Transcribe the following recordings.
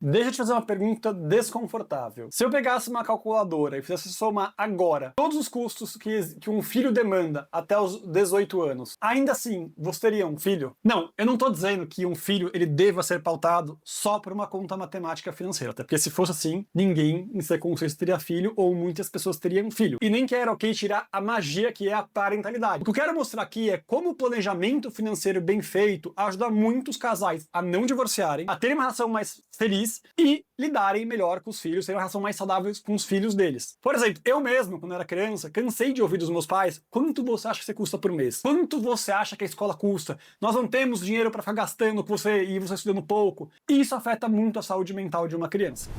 Deixa eu te fazer uma pergunta desconfortável. Se eu pegasse uma calculadora e fizesse somar agora todos os custos que um filho demanda até os 18 anos, ainda assim, você teria um filho? Não, eu não tô dizendo que um filho ele deva ser pautado só por uma conta matemática financeira, até porque se fosse assim, ninguém em seu conceito teria filho ou muitas pessoas teriam filho. E nem quero tirar a magia que é a parentalidade. O que eu quero mostrar aqui é como o planejamento financeiro bem feito ajuda muitos casais a não divorciarem, a terem uma relação mais feliz e lidarem melhor com os filhos, terem uma relação mais saudável com os filhos deles. Por exemplo, eu mesmo, quando era criança, cansei de ouvir dos meus pais: quanto você acha que você custa por mês? Quanto você acha que a escola custa? Nós não temos dinheiro para ficar gastando com você e você estudando pouco. E isso afeta muito a saúde mental de uma criança.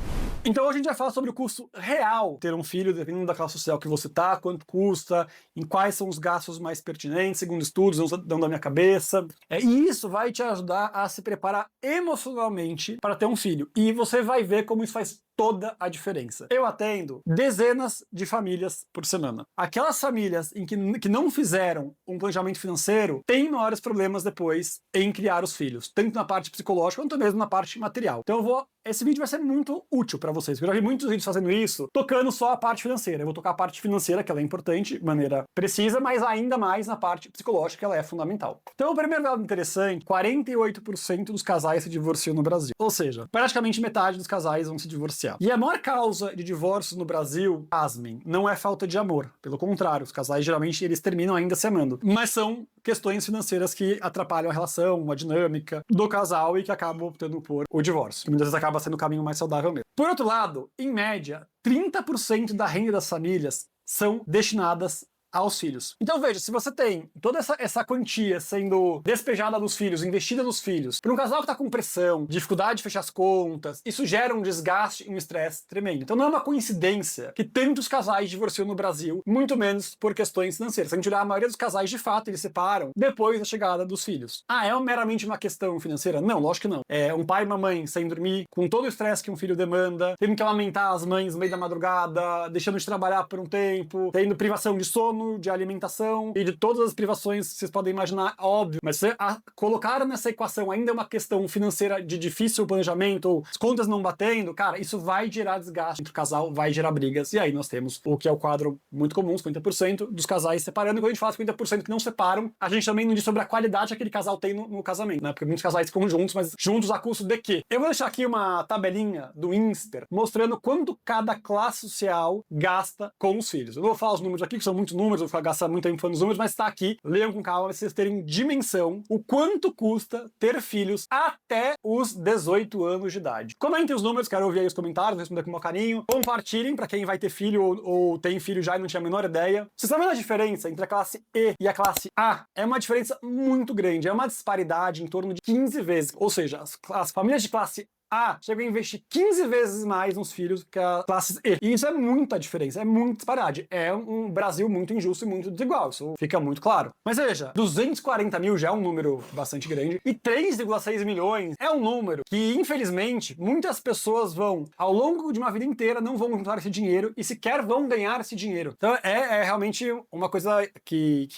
Então hoje a gente vai falar sobre o custo real de ter um filho, dependendo da classe social que você tá, quanto custa, em quais são os gastos mais pertinentes, segundo estudos, não da minha cabeça. E isso vai te ajudar a se preparar emocionalmente para ter um filho. E você vai ver como isso faz toda a diferença. Eu atendo dezenas de famílias por semana. Aquelas famílias em que não fizeram um planejamento financeiro têm maiores problemas depois em criar os filhos, tanto na parte psicológica quanto mesmo na parte material. Então esse vídeo vai ser muito útil para vocês, porque eu já vi muitos vídeos fazendo isso, tocando só a parte financeira. Eu vou tocar a parte financeira, que ela é importante, de maneira precisa, mas ainda mais na parte psicológica, que ela é fundamental. Então, o primeiro dado interessante: 48% dos casais se divorciam no Brasil. Ou seja, praticamente metade dos casais vão se divorciar. E a maior causa de divórcios no Brasil, pasmem, não é falta de amor. Pelo contrário, os casais geralmente eles terminam ainda se amando. Mas são questões financeiras que atrapalham a relação, a dinâmica do casal e que acabam optando por o divórcio, que muitas vezes acaba sendo o caminho mais saudável mesmo. Por outro lado, em média, 30% da renda das famílias são destinadas aos filhos. Então veja, se você tem toda essa quantia sendo despejada nos filhos, investida nos filhos, para um casal que está com pressão, dificuldade de fechar as contas, isso gera um desgaste e um estresse tremendo. Então não é uma coincidência que tantos casais divorciam no Brasil, muito menos por questões financeiras. Se a gente olhar, a maioria dos casais, de fato, eles separam depois da chegada dos filhos. É meramente uma questão financeira? Não, lógico que não. É um pai e uma mãe sem dormir, com todo o estresse que um filho demanda, tendo que amamentar as mães no meio da madrugada, deixando de trabalhar por um tempo, tendo privação de sono, de alimentação e de todas as privações que vocês podem imaginar, óbvio. Mas se colocar nessa equação ainda uma questão financeira de difícil planejamento, ou as contas não batendo, cara, isso vai gerar desgaste entre o casal, vai gerar brigas. E aí nós temos o que é o quadro muito comum, 50% dos casais separando. E quando a gente fala 50% que não separam, a gente também não diz sobre a qualidade que aquele casal tem no casamento, né? Porque muitos casais ficam juntos, mas juntos a custo de quê? Eu vou deixar aqui uma tabelinha do Insper mostrando quanto cada classe social gasta com os filhos. Eu não vou falar os números aqui, que são muitos números, eu vou ficar gastando muito tempo nos números, mas tá aqui, leiam com calma, pra vocês terem dimensão o quanto custa ter filhos até os 18 anos de idade. Comentem os números, quero ouvir aí os comentários, responder com o meu carinho. Compartilhem pra quem vai ter filho ou tem filho já e não tinha a menor ideia. Vocês estão vendo a diferença entre a classe E e a classe A? É uma diferença muito grande, é uma disparidade em torno de 15 vezes. Ou seja, as famílias de classe A chegam a investir 15 vezes mais nos filhos que a classe E. E isso é muita diferença, é muito disparado. É um Brasil muito injusto e muito desigual, isso fica muito claro. Mas veja, 240 mil já é um número bastante grande, e 3,6 milhões é um número que, infelizmente, muitas pessoas vão, ao longo de uma vida inteira, não vão juntar esse dinheiro e sequer vão ganhar esse dinheiro. Então é realmente uma coisa que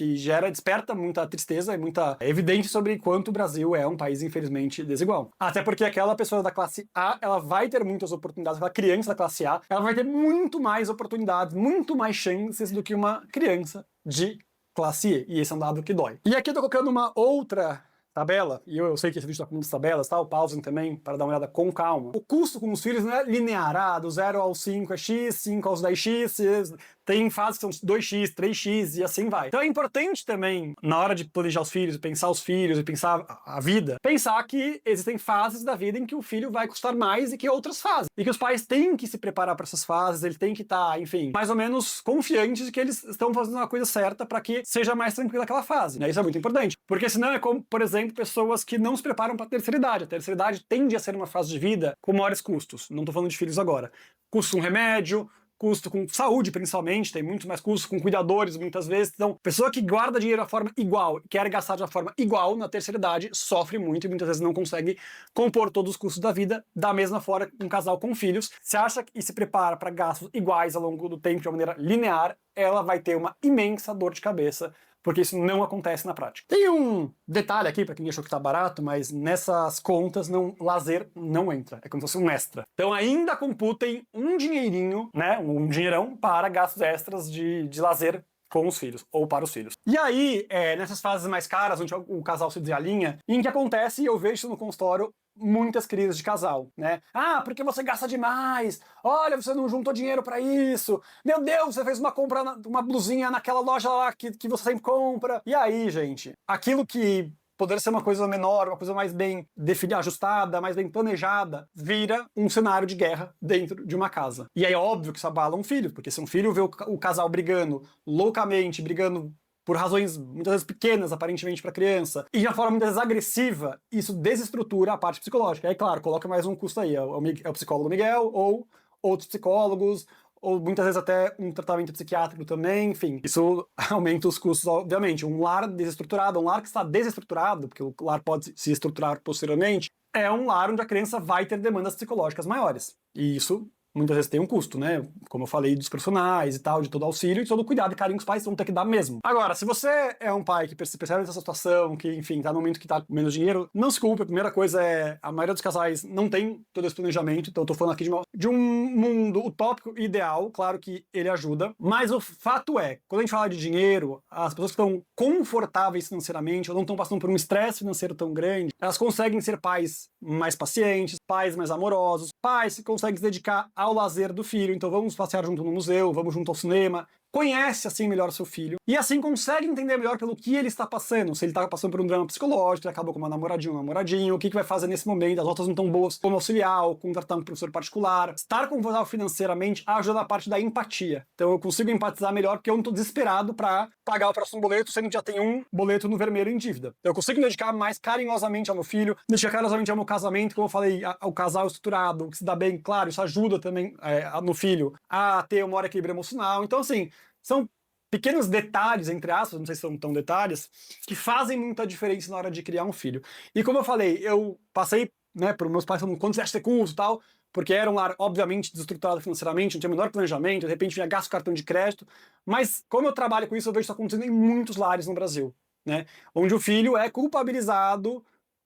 desperta muita tristeza e muita evidência sobre quanto o Brasil é um país, infelizmente, desigual. Até porque aquela pessoa da classe A, ela vai ter muitas oportunidades, aquela criança da classe A, ela vai ter muito mais oportunidades, muito mais chances do que uma criança de classe E, e esse é um dado que dói. E aqui eu tô colocando uma outra tabela, e eu sei que esse vídeo tá com muitas tabelas, tá? Pausem também para dar uma olhada com calma. O custo com os filhos não é linear, do 0 ao 5 é X, 5 aos 10X, tem fases que são 2X, 3X e assim vai. Então é importante também, na hora de planejar os filhos, pensar os filhos e pensar a vida, pensar que existem fases da vida em que o filho vai custar mais e que outras fases. E que os pais têm que se preparar para essas fases, eles têm que estar, enfim, mais ou menos confiantes de que eles estão fazendo uma coisa certa para que seja mais tranquila aquela fase. Isso é muito importante. Porque senão é como, por exemplo, pessoas que não se preparam para a terceira idade. A terceira idade tende a ser uma fase de vida com maiores custos. Não estou falando de filhos agora. Custo com remédio, custo com saúde, principalmente, tem muito mais custo com cuidadores, muitas vezes. Então, pessoa que guarda dinheiro da forma igual, quer gastar de uma forma igual na terceira idade, sofre muito e muitas vezes não consegue compor todos os custos da vida da mesma forma que um casal com filhos. Se acha e se prepara para gastos iguais ao longo do tempo de uma maneira linear, ela vai ter uma imensa dor de cabeça porque isso não acontece na prática. Tem um detalhe aqui, para quem achou que tá barato, mas nessas contas, lazer não entra. É como se fosse um extra. Então ainda computem um dinheirinho, né, um dinheirão para gastos extras de lazer com os filhos, ou para os filhos. E aí, nessas fases mais caras, onde o casal se desalinha, em que acontece, e eu vejo isso no consultório, muitas crises de casal, né? Ah, porque você gasta demais? Olha, você não juntou dinheiro pra isso. Meu Deus, você fez uma compra, uma blusinha naquela loja lá que você sempre compra. E aí, gente, aquilo que poderia ser uma coisa menor, uma coisa mais bem definida, ajustada, mais bem planejada, vira um cenário de guerra dentro de uma casa. E aí é óbvio que isso abala um filho, porque se um filho vê o casal brigando loucamente, brigando por razões muitas vezes pequenas, aparentemente, para a criança, e de uma forma muitas vezes agressiva, isso desestrutura a parte psicológica. Aí, claro, coloca mais um custo aí, é o psicólogo Miguel, ou outros psicólogos, ou muitas vezes até um tratamento psiquiátrico também, enfim. Isso aumenta os custos, obviamente. Um lar desestruturado, um lar que está desestruturado, porque o lar pode se estruturar posteriormente, é um lar onde a criança vai ter demandas psicológicas maiores. E isso muitas vezes tem um custo, né? Como eu falei, dos profissionais e tal, de todo auxílio e todo o cuidado e carinho que os pais vão ter que dar mesmo. Agora, se você é um pai que percebe essa situação, que, enfim, tá no momento que tá com menos dinheiro, não se culpe. A primeira coisa é, a maioria dos casais não tem todo esse planejamento, então eu tô falando aqui de um mundo utópico e ideal, claro que ele ajuda, mas o fato é, quando a gente fala de dinheiro, as pessoas que estão confortáveis financeiramente, ou não estão passando por um estresse financeiro tão grande, elas conseguem ser pais mais pacientes, pais mais amorosos, pais que conseguem se dedicar ao lazer do filho, então vamos passear junto no museu, vamos junto ao cinema, conhece assim melhor seu filho, e assim consegue entender melhor pelo que ele está passando, se ele está passando por um drama psicológico, ele acabou com uma namoradinha, um namoradinho, o que vai fazer nesse momento, as notas não estão boas, como auxiliar, ou contratar um professor particular. Estar confortável financeiramente ajuda na parte da empatia, então eu consigo empatizar melhor porque eu não estou desesperado para pagar o próximo boleto, sendo que já tem um boleto no vermelho em dívida. Então eu consigo me dedicar mais carinhosamente ao meu filho, dedicar carinhosamente ao meu casamento, como eu falei, ao casal estruturado, que se dá bem, claro, isso ajuda também no filho a ter um maior equilíbrio emocional. Então, assim, são pequenos detalhes, entre aspas, não sei se são tão detalhes, que fazem muita diferença na hora de criar um filho. E como eu falei, eu passei, né, por meus pais falando quanto você acha que ter custo e tal, porque era um lar, obviamente, desestruturado financeiramente, não tinha o menor planejamento, de repente vinha gasto cartão de crédito, mas como eu trabalho com isso, eu vejo isso acontecendo em muitos lares no Brasil, né, onde o filho é culpabilizado,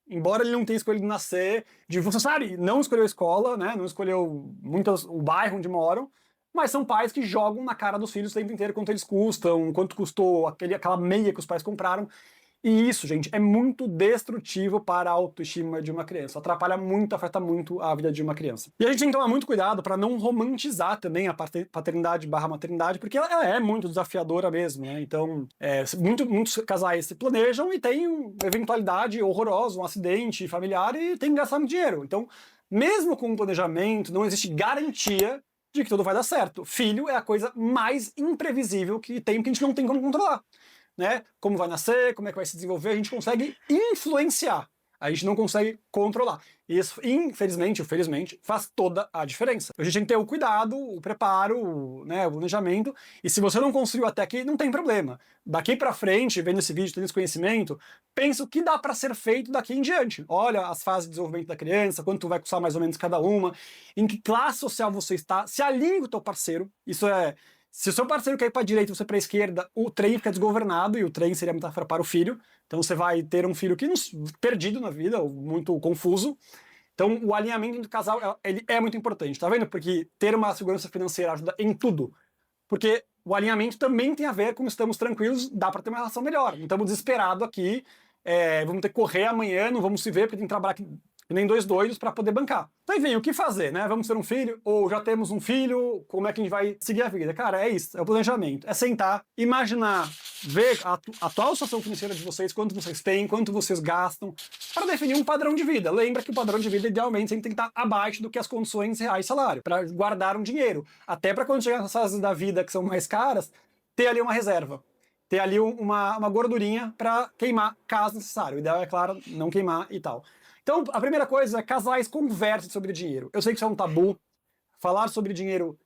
embora ele não tenha escolhido nascer, de você sabe, não escolheu a escola, né, não escolheu o bairro onde moram, mas são pais que jogam na cara dos filhos o tempo inteiro quanto eles custam, quanto custou aquela meia que os pais compraram. E isso, gente, é muito destrutivo para a autoestima de uma criança. Atrapalha muito, afeta muito a vida de uma criança. E a gente tem que tomar muito cuidado para não romantizar também a paternidade/maternidade, porque ela é muito desafiadora mesmo, né? Então, muitos casais se planejam e tem uma eventualidade horrorosa, um acidente familiar e tem que gastar muito dinheiro. Então, mesmo com um planejamento, não existe garantia de que tudo vai dar certo. Filho é a coisa mais imprevisível que tem, porque a gente não tem como controlar, né? Como vai nascer, como é que vai se desenvolver, a gente consegue influenciar, a gente não consegue controlar. E isso, infelizmente ou felizmente, faz toda a diferença. A gente tem que ter o cuidado, o preparo, né, o planejamento, e se você não construiu até aqui, não tem problema. Daqui pra frente, vendo esse vídeo, tendo esse conhecimento, pensa o que dá para ser feito daqui em diante. Olha as fases de desenvolvimento da criança, quanto vai custar mais ou menos cada uma, em que classe social você está, se alinhe com o teu parceiro, isso é... Se o seu parceiro quer ir para a direita e você para a esquerda, o trem fica desgovernado, e o trem seria a metáfora para o filho. Então você vai ter um filho que perdido na vida, ou muito confuso. Então o alinhamento do casal ele é muito importante, tá vendo? Porque ter uma segurança financeira ajuda em tudo. Porque o alinhamento também tem a ver com estamos tranquilos, dá para ter uma relação melhor. Não estamos desesperados aqui, vamos ter que correr amanhã, não vamos se ver porque tem que trabalhar aqui. E nem dois doidos para poder bancar. Então, enfim, o que fazer, né? Vamos ter um filho? Ou já temos um filho? Como é que a gente vai seguir a vida? Cara, é isso, é o planejamento. É sentar, imaginar, ver a atual situação financeira de vocês, quanto vocês têm, quanto vocês gastam, para definir um padrão de vida. Lembra que o padrão de vida, idealmente, sempre tem que estar abaixo do que as condições reais de salário, para guardar um dinheiro. Até para quando chegar nas fases da vida que são mais caras, ter ali uma reserva. Ter ali uma gordurinha para queimar, caso necessário. O ideal é, claro, não queimar e tal. Então, a primeira coisa é casais conversem sobre dinheiro. Eu sei que isso é um tabu. Falar sobre dinheiro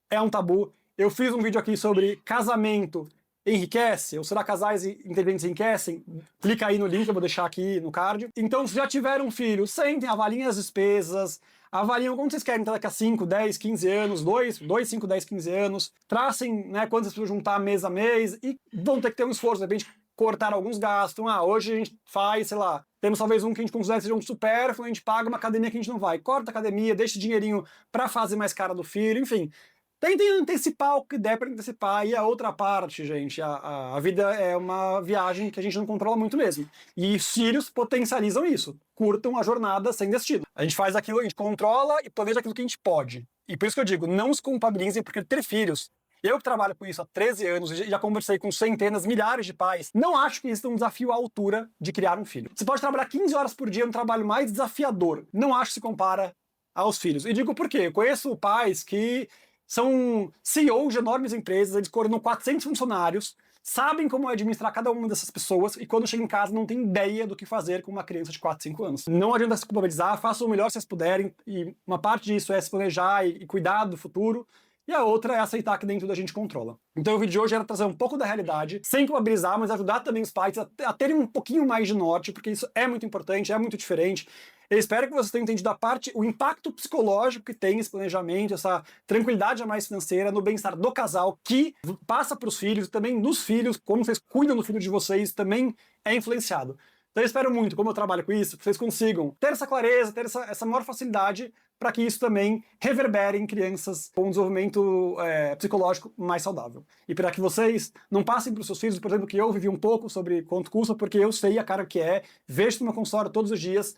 é um tabu. Eu fiz um vídeo aqui sobre casamento enriquece, ou será casais inteligentes enriquecem? Clica aí no link, eu vou deixar aqui no card. Então, se já tiveram um filho, sentem, avaliem as despesas, avaliam quanto vocês querem estar daqui a 5, 10, 15 anos, 2, 5, 10, 15 anos, tracem, né, quantas vocês precisam juntar mês a mês, e vão ter que ter um esforço, de repente, cortar alguns gastos. Hoje a gente faz, sei lá, temos talvez um que a gente considera seja um supérfluo, a gente paga uma academia que a gente não vai. Corta a academia, deixa dinheirinho pra fase mais cara do filho, enfim. Tentem antecipar o que der para antecipar. E a outra parte, gente, a vida é uma viagem que a gente não controla muito mesmo. E os filhos potencializam isso. Curtam a jornada sem destino. A gente faz aquilo, a gente controla e planeja aquilo que a gente pode. E por isso que eu digo, não se culpabilizem, porque ter filhos, eu que trabalho com isso há 13 anos, e já conversei com centenas, milhares de pais, não acho que isso é um desafio à altura de criar um filho. Você pode trabalhar 15 horas por dia, um trabalho mais desafiador. Não acho que se compara aos filhos. E digo por quê? Eu conheço pais que são CEOs de enormes empresas, eles coordenam 400 funcionários, sabem como administrar cada uma dessas pessoas e quando chegam em casa não tem ideia do que fazer com uma criança de 4, 5 anos. Não adianta se culpabilizar, façam o melhor que vocês puderem e uma parte disso é se planejar e cuidar do futuro. E a outra é aceitar que nem tudo a gente controla. Então o vídeo de hoje era trazer um pouco da realidade, sem culpabilizar, mas ajudar também os pais a terem um pouquinho mais de norte, porque isso é muito importante, é muito diferente. Eu espero que vocês tenham entendido o impacto psicológico que tem esse planejamento, essa tranquilidade a mais financeira no bem-estar do casal, que passa para os filhos, também nos filhos, como vocês cuidam do filho de vocês, também é influenciado. Então eu espero muito, como eu trabalho com isso, que vocês consigam ter essa clareza, ter essa maior facilidade para que isso também reverbere em crianças com um desenvolvimento psicológico mais saudável. E para que vocês não passem para os seus filhos, por exemplo, que eu vivi um pouco sobre quanto custa, porque eu sei a cara que é, vejo no meu consultório todos os dias.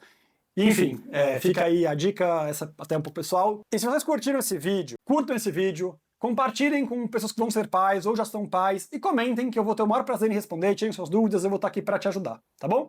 Enfim, fica aí a dica, essa até um pouco pessoal. E se vocês curtiram esse vídeo, curtam esse vídeo, compartilhem com pessoas que vão ser pais ou já são pais e comentem que eu vou ter o maior prazer em responder, tirem suas dúvidas, eu vou estar aqui para te ajudar, tá bom?